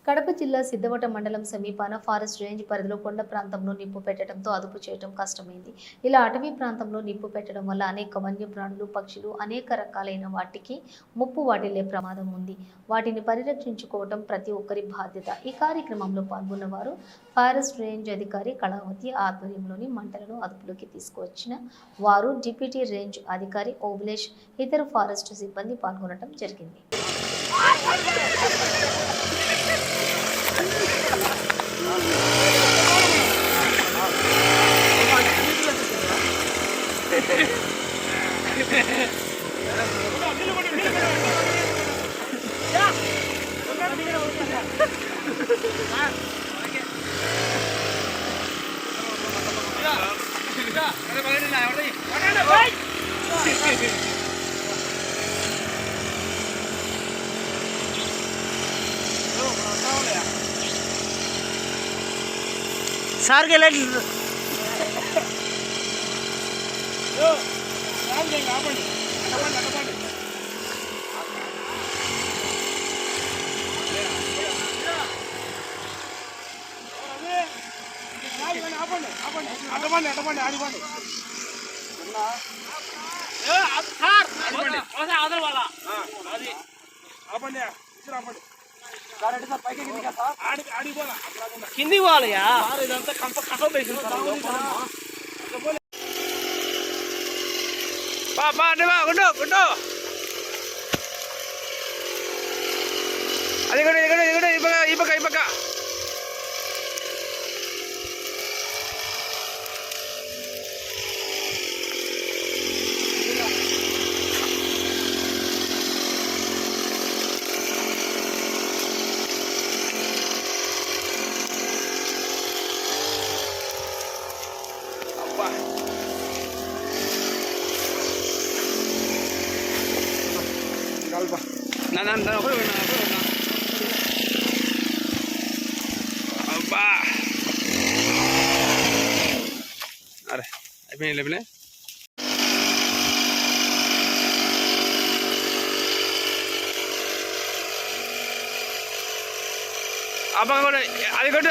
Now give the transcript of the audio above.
కడప జిల్లా సిద్ధవట మండలం సమీపాన ఫారెస్ట్ రేంజ్ పరిధిలో కొండ ప్రాంతంలో నిప్పు పెట్టడంతో అదుపు చేయడం కష్టమైంది. ఇలా అటవీ ప్రాంతంలో నిప్పు పెట్టడం వల్ల అనేక వన్యప్రాణులు, పక్షులు, అనేక రకాలైన వాటికి ముప్పు వాటిల్లే ప్రమాదం ఉంది. వాటిని పరిరక్షించుకోవడం ప్రతి ఒక్కరి బాధ్యత. ఈ కార్యక్రమంలో పాల్గొన్న వారు ఫారెస్ట్ రేంజ్ అధికారి కళావతి ఆధ్వర్యంలోని మంటలను అదుపులోకి తీసుకువచ్చిన వారు డిప్యూటీ రేంజ్ అధికారి ఓబులేష్, ఇతర ఫారెస్ట్ సిబ్బంది పాల్గొనడం జరిగింది. सार के लाइट కింది పోవాలయ్యా ఇదంతా కంప కసం వేసింది అది కూడా ఈ పక్క అబ్బా అరే అయిపోయినా అబ్బా కూడా అది కొట్టు